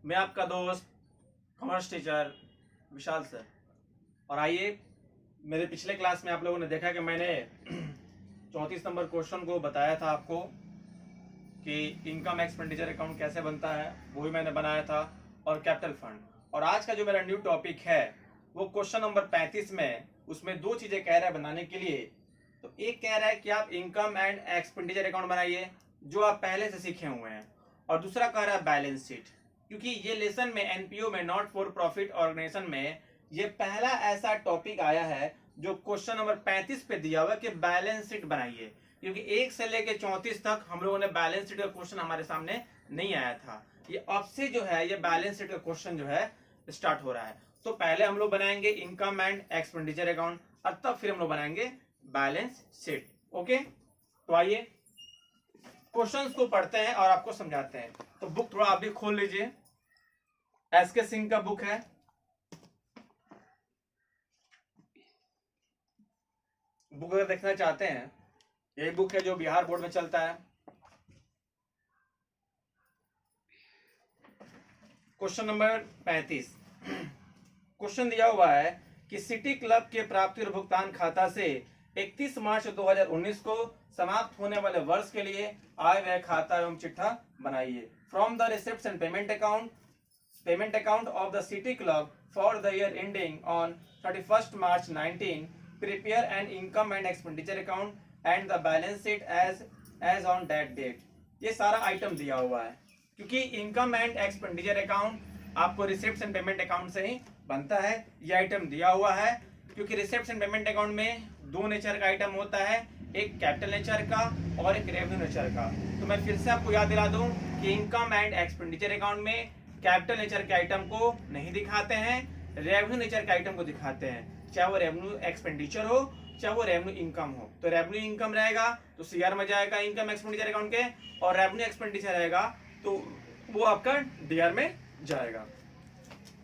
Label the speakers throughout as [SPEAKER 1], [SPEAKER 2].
[SPEAKER 1] मैं आपका दोस्त कॉमर्स टीचर विशाल सर। और आइए, मेरे पिछले क्लास में आप लोगों ने देखा कि मैंने 34 नंबर क्वेश्चन को बताया था आपको कि इनकम एक्सपेंडिचर अकाउंट कैसे बनता है, वो भी मैंने बनाया था, और कैपिटल फंड। और आज का जो मेरा न्यू टॉपिक है वो क्वेश्चन नंबर 35 में, उसमें दो चीज़ें कह रहा है बनाने के लिए। तो एक कह रहा है कि आप इनकम एंड एक्सपेंडिचर अकाउंट बनाइए जो आप पहले से सीखे हुए हैं, और दूसरा कह रहा है बैलेंस शीट। क्योंकि ये लेसन में एनपीओ में नॉट फॉर प्रॉफिट ऑर्गेनाइजेशन में ये पहला ऐसा टॉपिक आया है जो क्वेश्चन नंबर 35 पे दिया हुआ है कि बैलेंस शीट बनाइए। क्योंकि 1 से लेकर 34 तक हम लोगों ने बैलेंस शीट का क्वेश्चन हमारे सामने नहीं आया था। ये अब से जो है ये बैलेंस शीट का क्वेश्चन जो है स्टार्ट हो रहा है। तो पहले हम लोग बनाएंगे इनकम एंड एक्सपेंडिचर अकाउंट, और तब फिर हम लोग बनाएंगे बैलेंस शीट। ओके, तो आइए क्वेश्चंस को पढ़ते हैं और आपको समझाते हैं। तो बुक थोड़ा आप भी खोल लीजिए, एसके सिंह का बुक है। बुक अगर देखना चाहते हैं, ये बुक है जो बिहार बोर्ड में चलता है। क्वेश्चन नंबर 35 क्वेश्चन दिया हुआ है कि सिटी क्लब के प्राप्ति और भुगतान खाता से 31 मार्च 2019 को समाप्त होने वाले वर्ष के लिए आय व्यय खाता एवं चिट्ठा बनाइए। From the receipts and payment account of the city club for the year ending on 31st March 19 prepare an income and expenditure account and the balance sheet as on that date. ये सारा item दिया हुआ है क्योंकि income and expenditure account आपको receipts and payment account से ही बनता है। ये आइटम दिया हुआ है क्योंकि रिसिप्ट्स एंड पेमेंट अकाउंट में दो नेचर का आइटम होता है, एक कैपिटल नेचर का और एक रेवेन्यू नेचर का। तो मैं फिर से आपको याद दिला दूं कि इनकम एंड एक्सपेंडिचर अकाउंट में कैपिटल नेचर के आइटम को नहीं दिखाते हैं, रेवेन्यू नेचर के आइटम को दिखाते हैं। चाहे वो रेवेन्यू एक्सपेंडिचर हो चाहे वो रेवेन्यू इनकम हो। तो रेवेन्यू इनकम रहेगा तो सीआर में जाएगा इनकम एक्सपेंडिचर अकाउंट के, और रेवेन्यू एक्सपेंडिचर रहेगा तो वो आपका डीआर में जाएगा।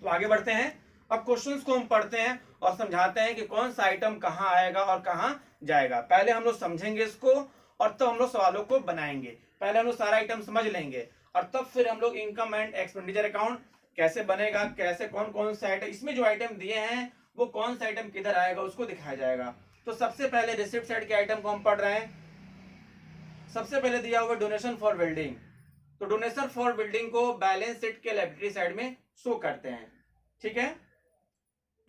[SPEAKER 1] तो आगे बढ़ते हैं, अब क्वेश्चंस को हम पढ़ते हैं और समझाते हैं कि कौन सा आइटम कहां आएगा और कहां जाएगा। पहले हम लोग समझेंगे इसको और तब हम लोग सवालों को बनाएंगे। पहले हम लोग सारा आइटम समझ लेंगे और तब फिर हम लोग इनकम एंड एक्सपेंडिचर अकाउंट कैसे बनेगा, कैसे कौन कौन से आइटम इसमें जो आइटम दिए हैं वो कौन सा आइटम किधर आएगा उसको दिखाया जाएगा। तो सबसे पहले रिसिप्ट साइड के आइटम को हम पढ़ रहे हैं। सबसे पहले दिया हुआ डोनेशन फॉर बिल्डिंग। तो डोनेशन फॉर बिल्डिंग को बैलेंस शीट के लायबिलिटी साइड में शो करते हैं, ठीक है।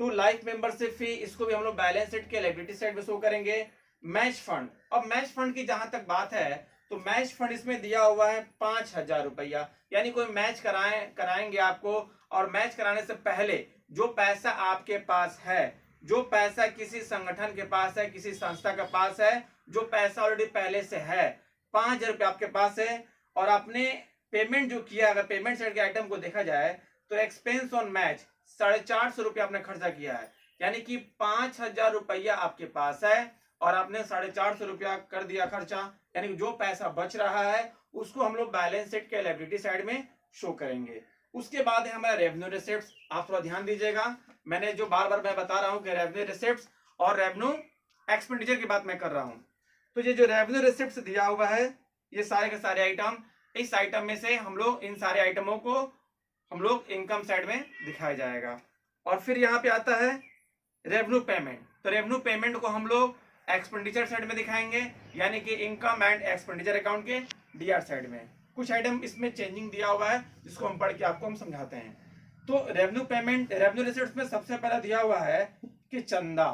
[SPEAKER 1] टू लाइफ मेंबरशिप फी, इसको भी हम लोग बैलेंस शीट के लायबिलिटी साइड में शो करेंगे। मैच फंड, अब मैच फंड की जहां तक बात है तो मैच फंड इसमें दिया हुआ है 5,000 रुपया, यानी कोई मैच कराएंगे आपको, और मैच कराने से पहले जो पैसा आपके पास है, जो पैसा किसी संगठन के पास है, किसी संस्था के पास है, जो पैसा ऑलरेडी पहले से है, 5,000 रुपया आपके पास है, और आपने पेमेंट जो किया, अगर पेमेंट साइड के आइटम को देखा जाए तो एक्सपेंस ऑन मैच 450 रुपया आपने खर्चा किया है, यानी कि 5,000 रुपया आपके पास है और आपने 450 रुपया कर दिया खर्चा, यानी कि जो पैसा बच रहा है उसको हम लोग बैलेंस शीट के लायबिलिटी साइड में शो करेंगे। उसके बाद है हमारा रेवेन्यू रिसिप्ट्स। आप थोड़ा ध्यान दीजिएगा, मैंने जो बार बार मैं बता रहा हूं कि रेवेन्यू रिसिप्ट्स और रेवेन्यू एक्सपेंडिचर की बात मैं कर रहा हूं। तो ये जो रेवेन्यू रिसिप्ट्स दिया हुआ है ये सारे के सारे आइटम, इस आइटम में से हम लोग इन सारे आइटमों को हम लोग इनकम साइड में दिखाया जाएगा। और फिर यहाँ पे आता है रेवेन्यू पेमेंट। तो रेवेन्यू पेमेंट को हम लोग एक्सपेंडिचर साइड में दिखाएंगे, यानी कि इनकम एंड एक्सपेंडिचर अकाउंट के डीआर साइड में। कुछ आइटम इसमें चेंजिंग दिया हुआ है जिसको हम पढ़ के आपको हम समझाते हैं। तो रेवेन्यू पेमेंट, रेवेन्यू रिसिप्ट्स में सबसे पहला दिया हुआ है कि चंदा।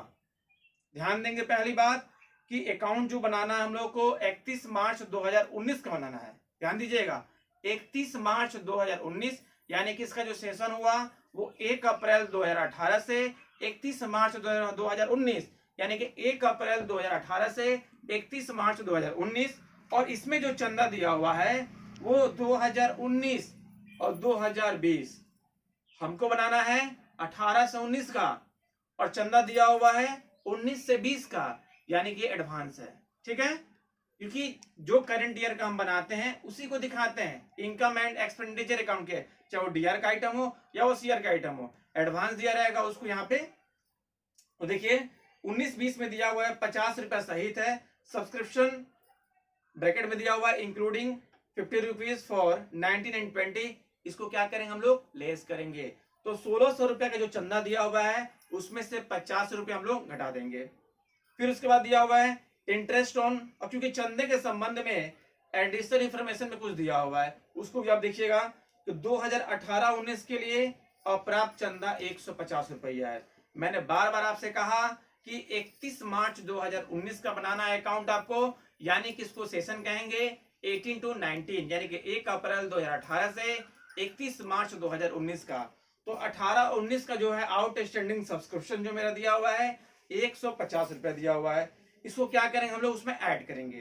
[SPEAKER 1] ध्यान देंगे पहली बात कि अकाउंट जो बनाना है हम लोग को 31 मार्च 2019 का बनाना है। ध्यान दीजिएगा 31 मार्च 2019, यानी कि इसका जो सेशन हुआ वो 1 अप्रैल 2018 से 31 मार्च 2019, यानी कि 1 अप्रैल 2018 से 31 मार्च 2019। और इसमें जो चंदा दिया हुआ है वो 2019 और 2020 हमको बनाना है 18 से 19 का, और चंदा दिया हुआ है 19 से 20 का, यानी कि एडवांस है, ठीक है। क्योंकि जो करंट ईयर का हम बनाते हैं उसी को दिखाते हैं इनकम एंड एक्सपेंडिचर अकाउंट के, चाहे वो डीआर का आइटम हो या वो सीआर का आइटम हो, एडवांस दिया रहेगा उसको यहाँ पे। तो देखिए 19-20 में दिया हुआ है 50 रुपया सहित है, सब्सक्रिप्शन ब्रैकेट में दिया हुआ है इंक्लूडिंग 50 रुपीज फॉर 19 and 20, इसको क्या करेंगे हम लोग, लेस करेंगे। तो 1600 रुपया का जो चंदा दिया हुआ है उसमें से 50 रुपया हम लोग घटा देंगे। फिर उसके बाद दिया हुआ है इंटरेस्ट ऑन, और क्योंकि चंदे के संबंध में एडिशनल इंफॉर्मेशन में कुछ दिया हुआ है उसको भी आप देखिएगा कि 2018-19 के लिए अप्राप्त चंदा 150 रुपया है। मैंने बार बार आपसे कहा कि 31 मार्च 2019 का बनाना है अकाउंट आपको, यानी कि इसको सेशन कहेंगे 18 to 19, यानी कि 1 अप्रैल 2018 से 31 मार्च 2019 का। तो 18-19 का जो है आउटस्टैंडिंग सब्सक्रिप्शन जो मेरा दिया हुआ है 150 रुपया दिया हुआ है, इसको क्या करेंगे हम लोग, उसमें ऐड करेंगे।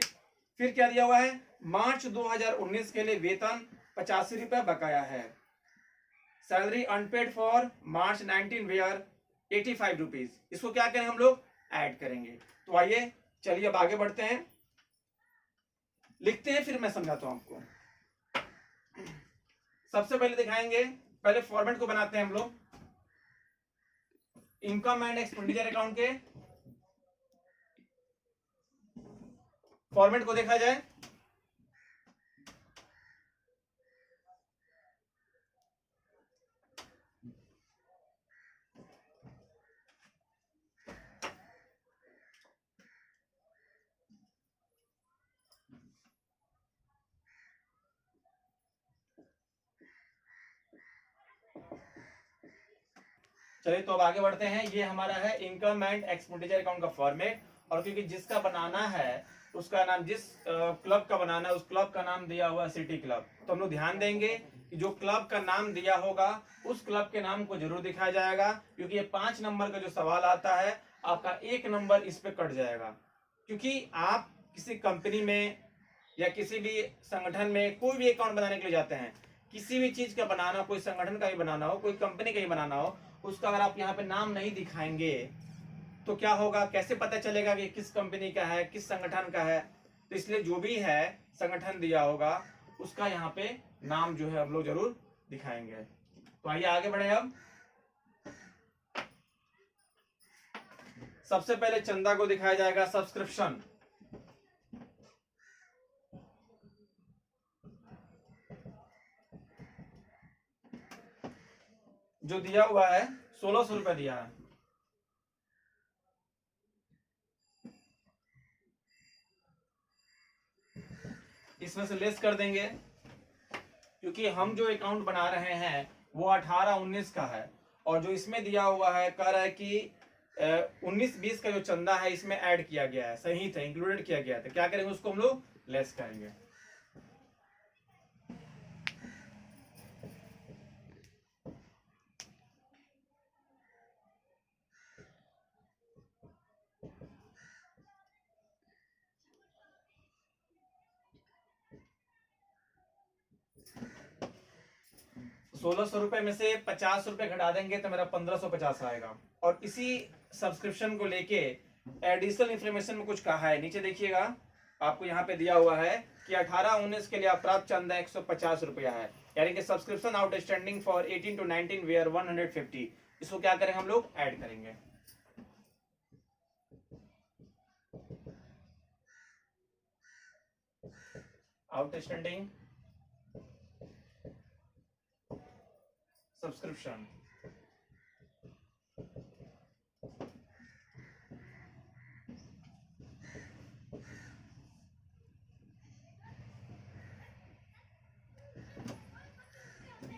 [SPEAKER 1] फिर क्या दिया हुआ है, मार्च 2019 के लिए वेतन 85 रुपया बकाया है। Salary unpaid for March 19 were 85 rupees, इसको क्या करेंगे हम लोग, ऐड करेंगे। तो आइए चलिए अब आगे बढ़ते हैं, लिखते हैं फिर मैं समझाता हूं आपको। सबसे पहले दिखाएंगे, पहले फॉर्मेट को बनाते हैं हम लोग इनकम एंड एक्सपेंडिचर अकाउंट के। फॉर्मेट को देखा जाए, चलिए तो अब आगे बढ़ते हैं। ये हमारा है इनकम एंड एक्सपेंडिचर अकाउंट का फॉर्मेट, और क्योंकि जिसका बनाना है उसका नाम, जिस क्लब का बनाना है उस क्लब का नाम दिया हुआ है सिटी क्लब, तो हम लोग ध्यान देंगे कि जो क्लब का नाम दिया होगा उस क्लब के नाम को जरूर दिखाया जाएगा, क्योंकि ये 5 नंबर का जो सवाल आता है आपका 1 नंबर इस पे कट जाएगा। क्योंकि आप किसी कंपनी में या किसी भी संगठन में कोई भी अकाउंट बनाने के लिए जाते हैं, किसी भी चीज का बनाना, कोई संगठन का ही बनाना हो, कोई कंपनी का ही बनाना हो, उसका अगर आप यहाँ पे नाम नहीं दिखाएंगे तो क्या होगा, कैसे पता चलेगा कि किस कंपनी का है, किस संगठन का है। तो इसलिए जो भी है संगठन दिया होगा उसका यहाँ पे नाम जो है हम लोग जरूर दिखाएंगे। तो आइए आगे बढ़े। अब सबसे पहले चंदा को दिखाया जाएगा सब्सक्रिप्शन। जो दिया हुआ है 1600 रुपया दिया है, इसमें से लेस कर देंगे, क्योंकि हम जो अकाउंट बना रहे हैं वो 18-19 का है, और जो इसमें दिया हुआ है कह रहा है कि 19-20 का जो चंदा है इसमें ऐड किया गया है, सही था, इंक्लूडेड किया गया था। क्या करेंगे, उसको हम लोग लेस करेंगे। सोलह सौ रुपए में से 50 रुपए घटा देंगे तो मेरा 1550 आएगा। और इसी सब्सक्रिप्शन को लेके एडिशनल इंफॉर्मेशन में कुछ कहा है, नीचे देखिएगा आपको यहाँ पे दिया हुआ है कि 18-19 के लिए प्राप्त चंदा 150 रुपया है, यानी कि subscription outstanding for 18 to 19 were 150। इसको क्या करेंगे हम लोग, ऐड करेंगे। आउटस्टैंडिंग सब्सक्रिप्शन,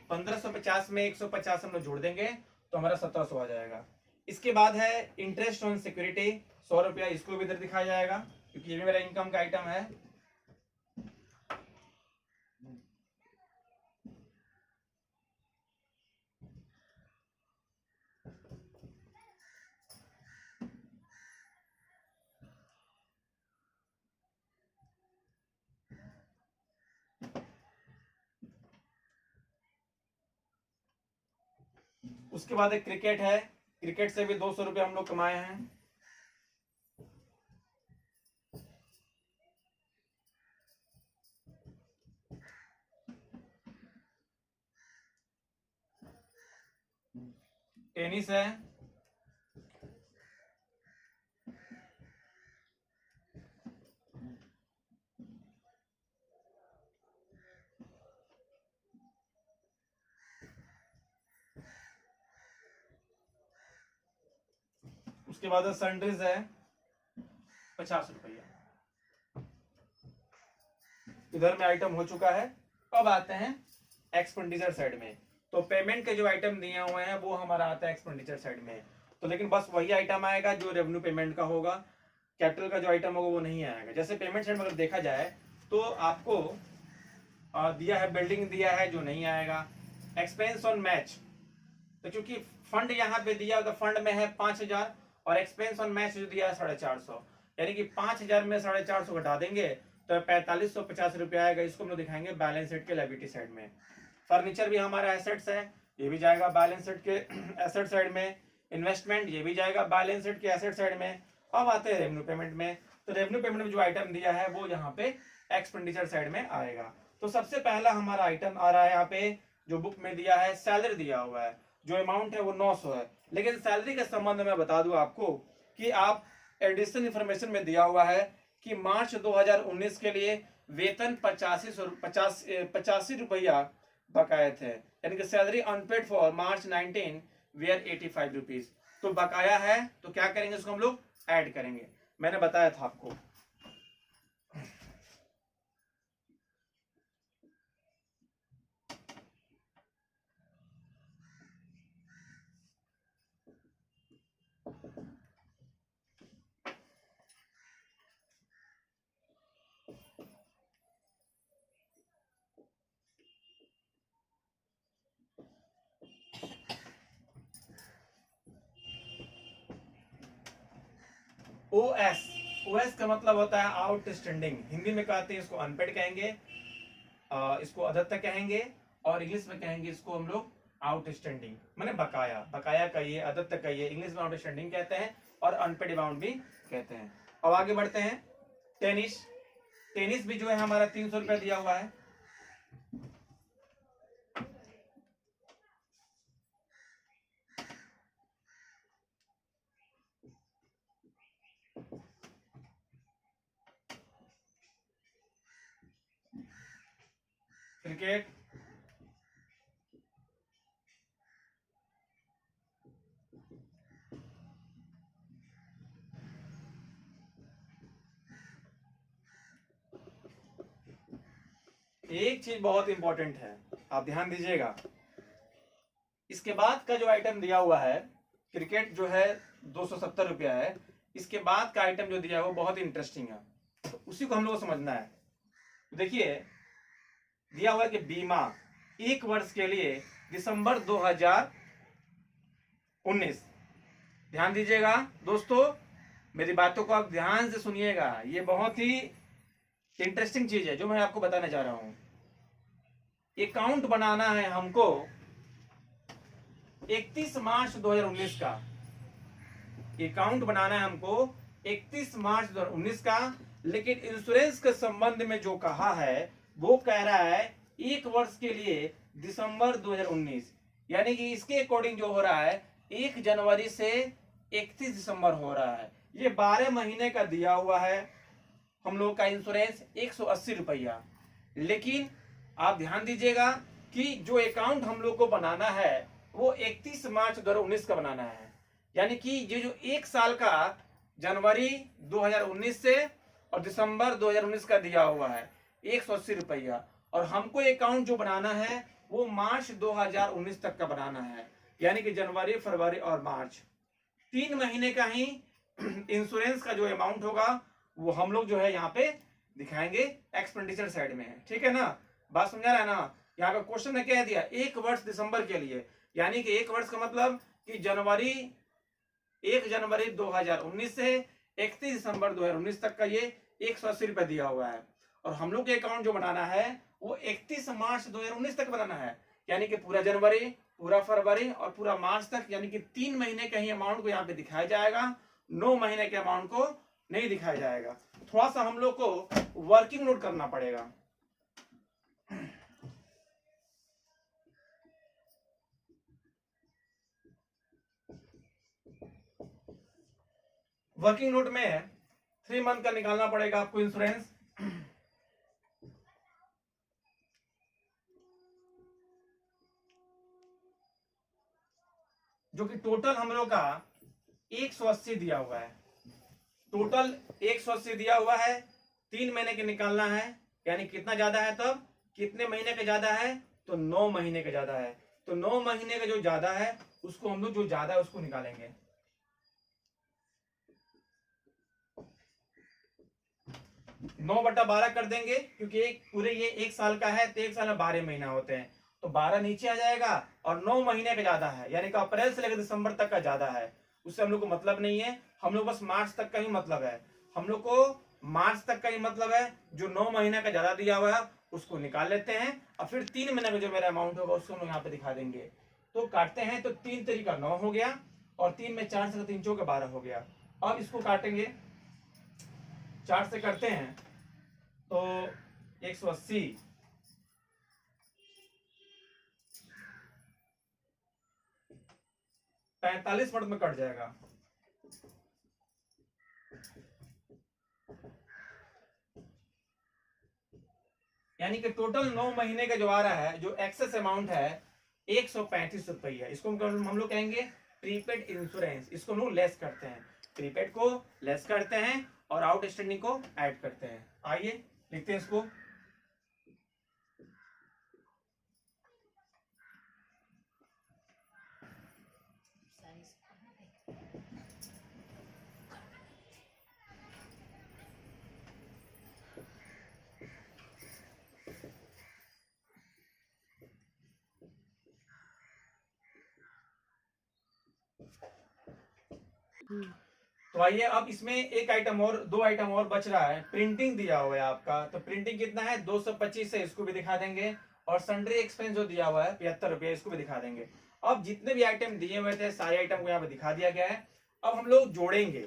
[SPEAKER 1] $1550 में 150 हम लोग जोड़ देंगे तो हमारा 1700 आ जाएगा। इसके बाद है इंटरेस्ट ऑन सिक्योरिटी 100 रुपया, इसको भी इधर दिखाया जाएगा क्योंकि ये भी मेरा इनकम का आइटम है। उसके बाद एक क्रिकेट है, क्रिकेट से भी 200 रुपये हम लोग कमाए हैं। टेनिस है, उसके बाद सन्ड्रीज है 50 रुपया। इधर में आइटम हो चुका है। अब आते हैं एक्सपेंडिचर साइड में। तो पेमेंट के जो आइटम दिए हुए हैं वो हमारा आता है एक्सपेंडिचर साइड में। तो लेकिन बस वही आइटम आएगा जो रेवेन्यू पेमेंट का होगा, कैपिटल का जो आइटम होगा वो नहीं आएगा। जैसे पेमेंट साइड में अगर देखा जाए तो आपको दिया है बिल्डिंग दिया है जो नहीं आएगा। एक्सपेंस ऑन मैच, तो चूंकि फंड यहाँ पे दिया तो फंड में है 5000 और एक्सपेंस ऑन मैच जो दिया है 450, यानी कि 5000 में 450 घटा देंगे तो 4550 रुपया आएगा। इसको हम लोग दिखाएंगे बैलेंस शीट के लायबिलिटी साइड में। फर्नीचर भी हमारा एसेट्स है, ये भी जाएगा बैलेंस शीट के एसेट साइड में। इन्वेस्टमेंट ये भी जाएगा बैलेंस शीट के एसेट साइड में। अब आते हैं रेवेन्यू पेमेंट में। तो रेवेन्यू पेमेंट में जो आइटम दिया है वो यहाँ पे एक्सपेंडिचर साइड में आएगा। तो सबसे पहला हमारा आइटम आ रहा है यहाँ पे जो बुक में दिया है, सैलरी दिया हुआ है, जो अमाउंट है वो 900 है। लेकिन सैलरी के संबंध में बता दूं आपको कि आप एडिशनल इंफॉर्मेशन में दिया हुआ है कि मार्च 2019 के लिए वेतन 85 रुपया बकाया थे, यानी कि salary unpaid for March 19 were 85 rupees. तो बकाया है तो क्या करेंगे, उसको हम लोग ऐड करेंगे। मैंने बताया था आपको। ओएस, ओएस का मतलब होता है आउटस्टैंडिंग। हिंदी में कहते हैं इसको अनपेड कहेंगे, इसको अदत्त कहेंगे, और इंग्लिश में कहेंगे इसको हम लोग आउटस्टैंडिंग, माने बकाया। बकाया कहिए, अदत्त कहिए, इंग्लिश में आउटस्टैंडिंग कहते हैं और अनपेड अमाउंट भी कहते हैं। अब आगे बढ़ते हैं। टेनिस, टेनिस भी जो है हमारा 300 रुपया दिया हुआ है। क्रिकेट, एक चीज बहुत इंपॉर्टेंट है, आप ध्यान दीजिएगा। इसके बाद का जो आइटम दिया हुआ है क्रिकेट जो है 270 रुपया है। इसके बाद का आइटम जो दिया है वो बहुत इंटरेस्टिंग है, तो उसी को हम लोग को समझना है। देखिए दिया हुआ है कि बीमा 1 वर्ष के लिए दिसंबर 2019। ध्यान दीजिएगा दोस्तों, मेरी बातों को आप ध्यान से सुनिएगा, ये बहुत ही इंटरेस्टिंग चीज है जो मैं आपको बताने जा रहा हूं। अकाउंट बनाना है हमको 31 मार्च 2019 का। अकाउंट बनाना है हमको 31 मार्च 2019 का, लेकिन इंश्योरेंस के संबंध में जो कहा है वो कह रहा है 1 वर्ष के लिए दिसंबर 2019, यानी कि इसके अकॉर्डिंग जो हो रहा है 1 जनवरी से 31 दिसंबर हो रहा है। ये 12 महीने का दिया हुआ है हम लोग का इंश्योरेंस 180 रुपया। लेकिन आप ध्यान दीजिएगा कि जो अकाउंट हम लोग को बनाना है वो 31 मार्च 2019 का बनाना है, यानी कि ये जो 1 साल का जनवरी 2019 से और दिसंबर 2019 का दिया हुआ है 180 रुपया, और हमको अकाउंट जो बनाना है वो मार्च 2019 तक का बनाना है, यानी कि जनवरी, फरवरी और मार्च 3 महीने का ही इंश्योरेंस का जो अमाउंट होगा वो हम लोग जो है यहाँ पे दिखाएंगे एक्सपेंडिचर साइड में। ठीक है ना, बात समझा रहा है ना। यहाँ पे क्वेश्चन ने कह दिया 1 वर्ष दिसंबर के लिए, यानी कि 1 वर्ष का मतलब कि 1 जनवरी 2019 से 31 दिसंबर 2019 तक का ये 180 रुपया दिया हुआ है। और हम लोग के अकाउंट जो बनाना है वो 31 मार्च 2019 तक बनाना है, यानी कि पूरा जनवरी, पूरा फरवरी और पूरा मार्च तक, यानी कि 3 महीने का ही अमाउंट को यहाँ पे दिखाया जाएगा, 9 महीने के अमाउंट को नहीं दिखाया जाएगा। थोड़ा सा हम लोग को वर्किंग नोट करना पड़ेगा। वर्किंग नोट में 3 मंथ का निकालना पड़ेगा आपको इंश्योरेंस। जो कि टोटल हम लोग का 180 दिया हुआ है, टोटल 180 दिया हुआ है, 3 महीने के निकालना है, यानी कितना ज्यादा है, तब कितने महीने का ज्यादा है, तो 9 महीने का ज्यादा है। तो 9 महीने का जो ज्यादा है उसको हम लोग जो ज्यादा है उसको निकालेंगे। 9/12 कर देंगे, क्योंकि एक पूरे ये 1 साल का है, तो 1 साल में 12 महीना होते हैं, तो 12 नीचे आ जाएगा, और 9 महीने का ज्यादा है, यानी कि अप्रैल से लेकर दिसंबर तक का ज्यादा है, उससे हम लोग को मतलब नहीं है, हम लोग बस मार्च तक का ही मतलब है, हम लोग को मार्च तक का ही मतलब है। जो 9 महीने का ज्यादा दिया हुआ है उसको निकाल लेते हैं, और फिर 3 महीने का जो मेरा अमाउंट होगा उसको हम लोग यहाँ पे दिखा देंगे। तो काटते हैं, तो 3 3 9 हो गया, और 3 में 4 से 3 चौके 12 हो गया। अब इसको काटेंगे, 4 से करते हैं तो 180, 45 मिनट में कट जाएगा। यानी कि टोटल 9 महीने का जो आ रहा है, जो एक्सेस अमाउंट है 135 रुपया, इसको हम लोग कहेंगे प्रीपेड इंश्योरेंस। इसको हम लोग लेस करते हैं, प्रीपेड को लेस करते हैं और आउटस्टैंडिंग को ऐड करते हैं। आइए लिखते हैं इसको। तो आइए, अब इसमें एक आइटम और, 2 आइटम और बच रहा है। प्रिंटिंग दिया हुआ है आपका, तो प्रिंटिंग कितना है, 225 है, इसको भी दिखा देंगे। और सन्ड्री एक्सपेंस जो दिया हुआ है 75 रुपये, इसको भी दिखा देंगे। अब जितने भी आइटम दिए हुए थे सारे आइटम को यहाँ पे दिखा दिया गया है। अब हम लोग जोड़ेंगे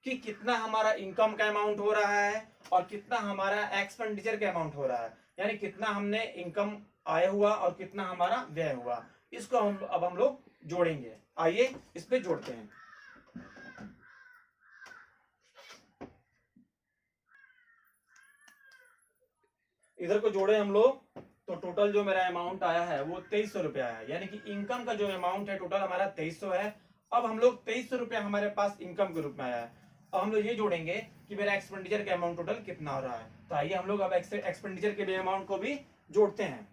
[SPEAKER 1] कि कितना हमारा इनकम का अमाउंट हो रहा है और कितना हमारा एक्सपेंडिचर का अमाउंट हो रहा है, यानी कितना हमने इनकम आया हुआ और कितना हमारा व्यय हुआ, इसको अब हम लोग जोड़ेंगे। आइए इस पे जोड़ते हैं। इधर को जोड़े हम लोग, तो टोटल जो मेरा अमाउंट आया है वो 2300 रुपया है, यानी कि इनकम का जो अमाउंट है टोटल हमारा 2300 है। अब हम लोग 2300 रुपया हमारे पास इनकम के रूप में आया है। अब हम लोग ये जोड़ेंगे कि मेरा एक्सपेंडिचर का अमाउंट टोटल कितना हो रहा है। तो आइए हम लोग अब एक्सपेंडिचर के भी अमाउंट को भी जोड़ते हैं।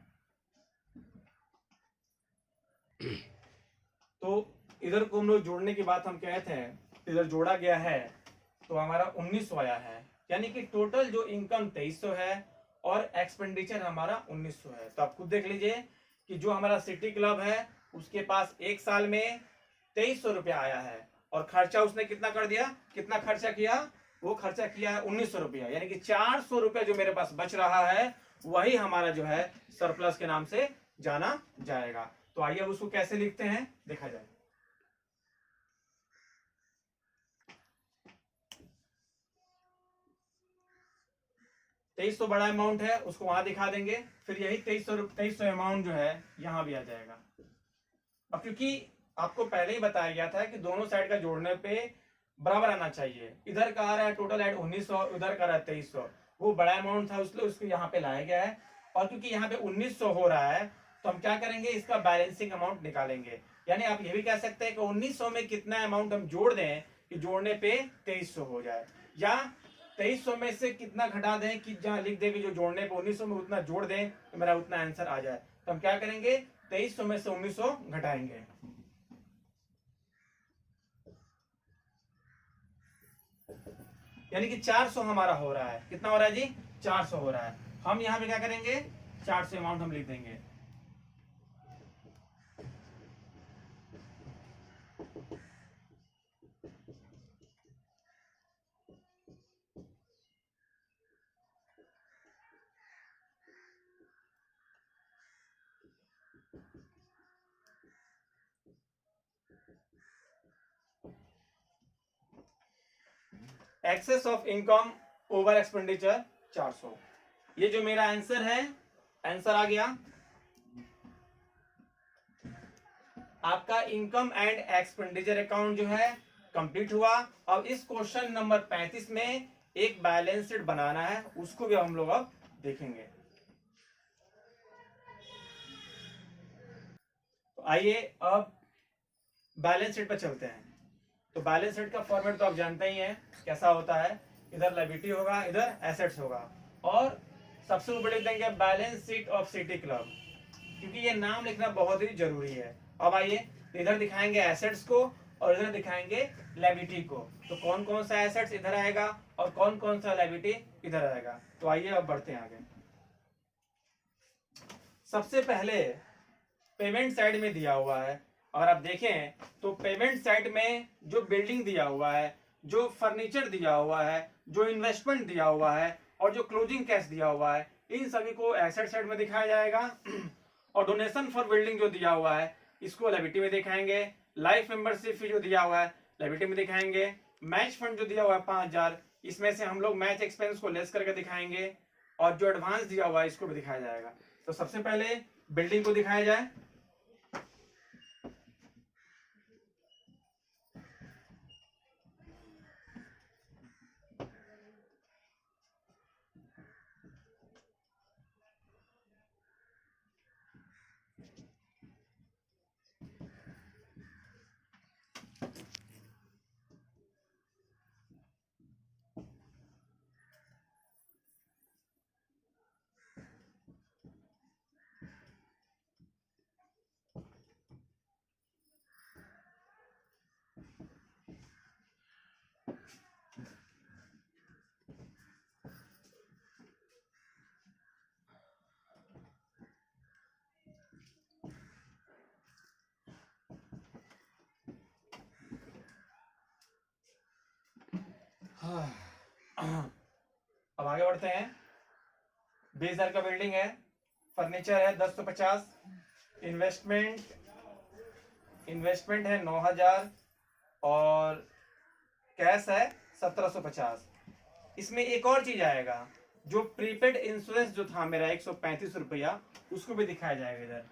[SPEAKER 1] तो इधर को हम लोग जोड़ने की बात हम कहते हैं, इधर जोड़ा गया है तो हमारा 1900 आया है, यानी कि टोटल जो इनकम 2300 है और एक्सपेंडिचर हमारा 1900 है। तो आप खुद देख लीजिए कि जो हमारा सिटी क्लब है उसके पास 1 साल में 2300 रुपया आया है, और खर्चा उसने कितना कर दिया, कितना खर्चा किया, वो खर्चा किया है 1900 रुपया, यानी कि 400 रुपया जो मेरे पास बच रहा है वही हमारा जो है सरप्लस के नाम से जाना जाएगा। तो आइए अब उसको कैसे लिखते हैं देखा जाए। 2300 बड़ा अमाउंट है, उसको वहां दिखा देंगे, फिर यही 2300 अमाउंट जो है यहाँ भी आ जाएगा। अब क्योंकि आपको पहले ही बताया गया था कि दोनों साइड का जोड़ने पे बराबर आना चाहिए, इधर का आ रहा है टोटल एड 1900, उधर का रहा है 2300, वो बड़ा अमाउंट था इसलिए उसको यहाँ पे लाया गया है। और क्योंकि यहाँ पे 1900 हो रहा है तो हम क्या करेंगे, इसका बैलेंसिंग अमाउंट निकालेंगे। यानी आप ये भी कह सकते हैं कि 1900 में कितना अमाउंट हम जोड़ दें कि जोड़ने पे 2300 हो जाए, या 2300 में से कितना घटा दें कि जहां लिख दें कि जो जोड़ने पे 1900 में उतना जोड़ दें तो मेरा उतना आंसर आ जाए। तो हम क्या करेंगे, 2300 में से 1900 घटाएंगे। यानी कि 400 हमारा हो रहा है, कितना हो रहा है जी, 400 हो रहा है। हम यहाँ पे क्या करेंगे, 400 अमाउंट हम लिख देंगे। Excess of income over expenditure 400, ये जो मेरा आंसर है, आंसर आ गया आपका। इनकम एंड एक्सपेंडिचर अकाउंट जो है कंप्लीट हुआ। अब इस क्वेश्चन नंबर 35 में एक बैलेंस शीट बनाना है, उसको भी हम लोग अब देखेंगे। तो आइए अब बैलेंस शीट पर चलते हैं। तो बैलेंस शीट का फॉर्मेट तो आप जानते ही हैं कैसा होता है, इधर लायबिलिटी होगा, इधर एसेट्स होगा, और सबसे ऊपर लिख देंगे balance sheet of city club, क्योंकि ये नाम लिखना बहुत ही जरूरी है। अब आइए, इधर दिखाएंगे एसेट्स को और इधर दिखाएंगे लायबिलिटी को, तो कौन कौन सा एसेट्स इधर आएगा और कौन कौन सा लायबिलिटी इधर आएगा। तो आइए अब बढ़ते हैं आगे। सबसे पहले पेमेंट साइड में दिया हुआ है, अगर आप देखें तो पेमेंट साइड में जो बिल्डिंग दिया हुआ है, जो फर्नीचर दिया हुआ है, जो इन्वेस्टमेंट दिया हुआ है और जो क्लोजिंग कैश दिया हुआ है, इन सभी को एसेट साइड में दिखाया जाएगा। और डोनेशन फॉर बिल्डिंग जो दिया हुआ है इसको लायबिलिटी में दिखाएंगे। लाइफ मेंबरशिप फी जो दिया हुआ है लायबिलिटी में दिखाएंगे। मैच फंड जो दिया हुआ है 5000, इसमें से हम लोग मैच एक्सपेंस को लेस करके दिखाएंगे, और जो एडवांस दिया हुआ है इसको भी दिखाया जाएगा। तो सबसे पहले बिल्डिंग को दिखाया जाए। अब आगे बढ़ते हैं। 20,000 का बिल्डिंग है, फर्नीचर है 10 तो 50, इन्वेस्टमेंट है 9,000 और कैश है 1750। इसमें एक और चीज आएगा, जो प्रीपेड इंश्योरेंस जो था मेरा 135 रुपया, उसको भी दिखाया जाएगा इधर।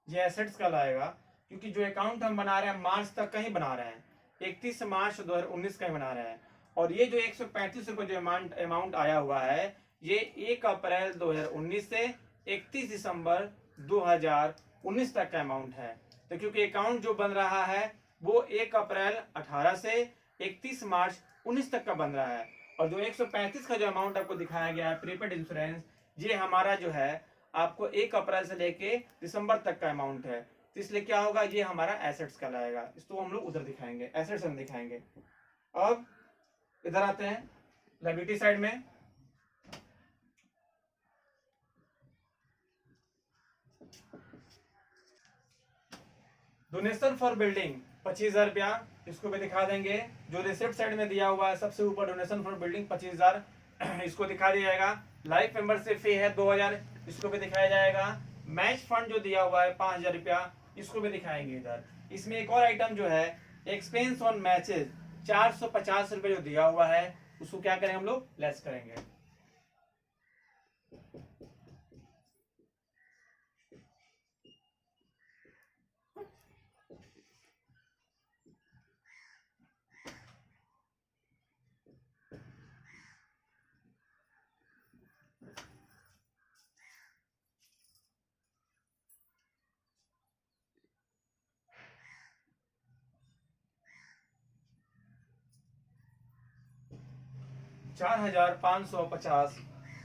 [SPEAKER 1] ये एसेट्स कल आएगा, क्योंकि जो अकाउंट हम बना रहे हैं मार्च तक का ही बना रहे हैं, 31 मार्च 2019 का ही बना रहे हैं। और ये जो 135 रुपये जो अमाउंट आया हुआ है, ये 1 अप्रैल 2019 से 31 दिसंबर 2019 तक का अमाउंट है। तो क्योंकि अकाउंट जो बन रहा है वो 1 अप्रैल 18 से 31 मार्च 19 तक का बन रहा है, और जो 135 का जो अमाउंट आपको दिखाया गया है प्रीपेड इंश्योरेंस, ये हमारा जो है आपको 1 अप्रैल से लेके दिसंबर तक का अमाउंट है। तो इसलिए क्या होगा, ये हमारा एसेट्स कहलाएगा। इसको हम लोग उधर दिखाएंगे, एसेट्स हम दिखाएंगे। अब इधर आते हैं लायबिलिटी साइड में। डोनेशन फॉर बिल्डिंग 25,000 रुपया, इसको भी दिखा देंगे। जो रिसिप्ट साइड में दिया हुआ है सबसे ऊपर डोनेशन फॉर बिल्डिंग 25,000, इसको दिखा दिया जाएगा। लाइफ मेंबरशिप फी है 2,000, इसको भी दिखाया जाएगा। मैच फंड जो दिया हुआ है 5,000 रुपया, इसको भी दिखाएंगे इधर। इसमें एक और आइटम जो है एक्सपेंस ऑन मैचेस 450 रुपये जो दिया हुआ है, उसको क्या करेंगे हम लोग, लेस करेंगे। 4,550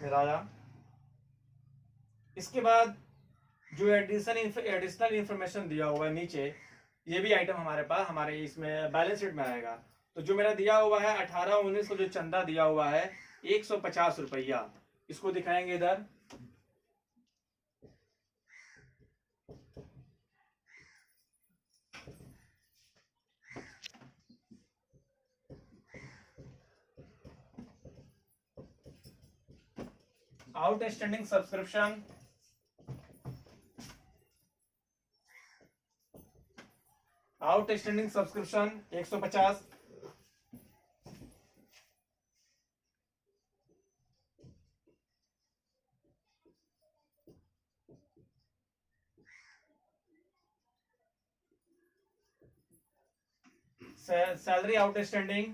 [SPEAKER 1] मिलाया। इसके बाद जो एडिशनल इंफॉर्मेशन दिया हुआ है नीचे, ये भी आइटम हमारे पास हमारे इसमें बैलेंस शीट में आएगा। तो जो मेरा दिया हुआ है 18-19 को जो चंदा दिया हुआ है 150 रुपया, इसको दिखाएंगे इधर। Outstanding subscription, outstanding subscription 150। Salary outstanding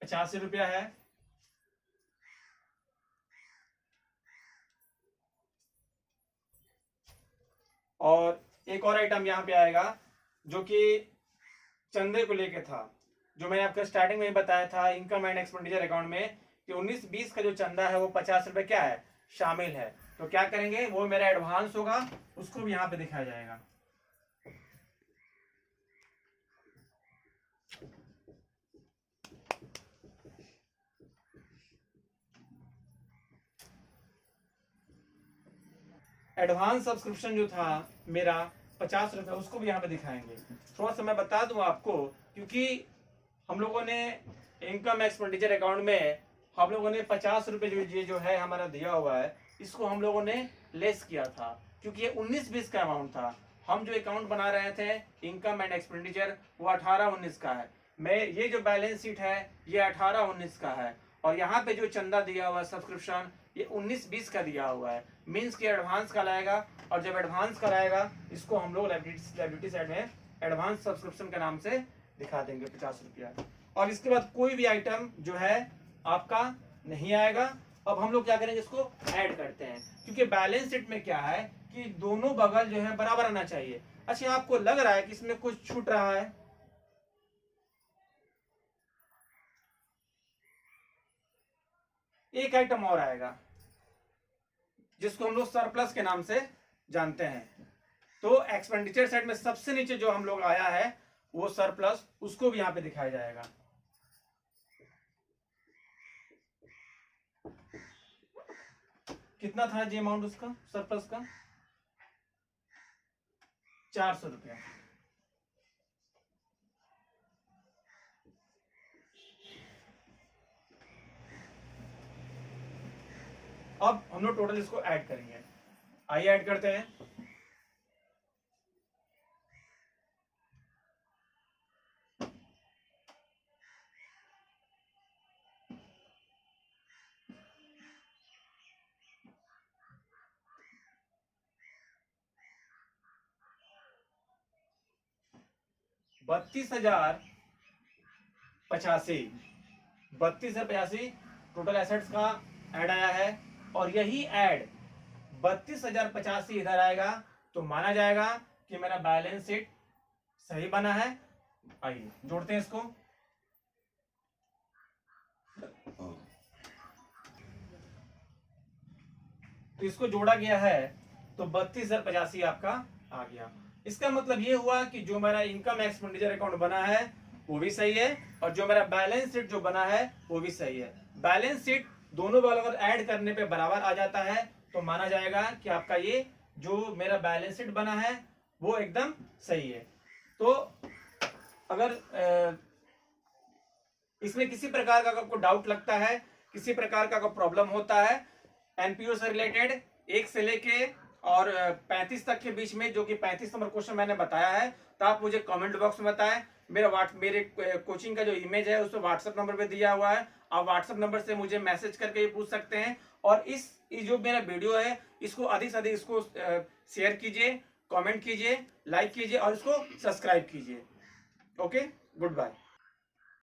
[SPEAKER 1] 85 रुपया है। और एक और आइटम यहाँ पे आएगा जो कि चंदे को लेके था, जो मैंने आपको स्टार्टिंग में ही बताया था इनकम एंड एक्सपेंडिचर अकाउंट में कि 19-20 का जो चंदा है वो 50 रुपए क्या है, शामिल है। तो क्या करेंगे, वो मेरा एडवांस होगा, उसको भी यहाँ पे दिखाया जाएगा। एडवांस सब्सक्रिप्शन जो था मेरा 50 रुपए, उसको भी यहाँ पे दिखाएंगे। थोड़ा सा मैं बता दूं आपको, क्योंकि हम लोगों ने इनकम एक्सपेंडिचर अकाउंट में हम लोगों ने 50 रुपए जो है हमारा दिया हुआ है, इसको हम लोगों ने लेस किया था, क्योंकि ये 19-20 का अमाउंट था। हम जो अकाउंट बना रहे थे इनकम एंड एक्सपेंडिचर, वो 18-19 का है। मैं ये जो बैलेंस शीट है ये 18-19 का है, और यहाँ पे जो चंदा दिया हुआ है सब्सक्रिप्शन, ये 19-20 का दिया हुआ है। मीन्स कि एडवांस का लाएगा, और जब एडवांस का लाएगा इसको हम लोग लायबिलिटी साइड में एडवांस सब्सक्रिप्शन के नाम से दिखा देंगे 50 रुपया। और इसके बाद कोई भी आइटम जो है आपका नहीं आएगा। अब हम लोग क्या करेंगे, इसको ऐड करते हैं, क्योंकि बैलेंस शीट में क्या है कि दोनों बगल जो है बराबर आना चाहिए। अच्छा, आपको लग रहा है कि इसमें कुछ छूट रहा है, एक आइटम और आएगा जिसको हम लोग सरप्लस के नाम से जानते हैं। तो एक्सपेंडिचर साइड में सबसे नीचे जो हम लोग आया है वो सरप्लस, उसको भी यहां पे दिखाया जाएगा। कितना था जी अमाउंट उसका, सरप्लस का? 400 रुपया। अब हम लोग टोटल इसको ऐड करेंगे, आइए ऐड करते हैं। बत्तीस हजार पचासी टोटल एसेट्स का ऐड आया है, और यही ऐड 32,085 इधर आएगा, तो माना जाएगा कि मेरा बैलेंस शीट सही बना है। आइए जोड़ते हैं इसको। तो इसको जोड़ा गया है तो 32,085 आपका आ गया। इसका मतलब ये हुआ कि जो मेरा इनकम एक्सपेंडिचर अकाउंट बना है वो भी सही है, और जो मेरा बैलेंस शीट जो बना है वो भी सही है। बैलेंस शीट दोनों वाला अगर ऐड करने पे बराबर आ जाता है तो माना जाएगा कि आपका ये जो मेरा बैलेंस शीट बना है वो एकदम सही है। तो अगर इसमें किसी प्रकार का आपको डाउट लगता है, किसी प्रकार का प्रॉब्लम होता है एनपीओ से रिलेटेड 1 से लेके और 35 तक के बीच में, जो कि 35 नंबर क्वेश्चन मैंने बताया है, तो आप मुझे कमेंट बॉक्स में बताएं। मेरे कोचिंग का जो इमेज है उस पर व्हाट्सएप नंबर पे दिया हुआ है, आप व्हाट्सएप नंबर से मुझे मैसेज करके ये पूछ सकते हैं। और इस जो मेरा वीडियो है इसको अधिक से अधिक इसको शेयर कीजिए, कमेंट कीजिए, लाइक कीजिए और इसको सब्सक्राइब कीजिए। Okay, good bye.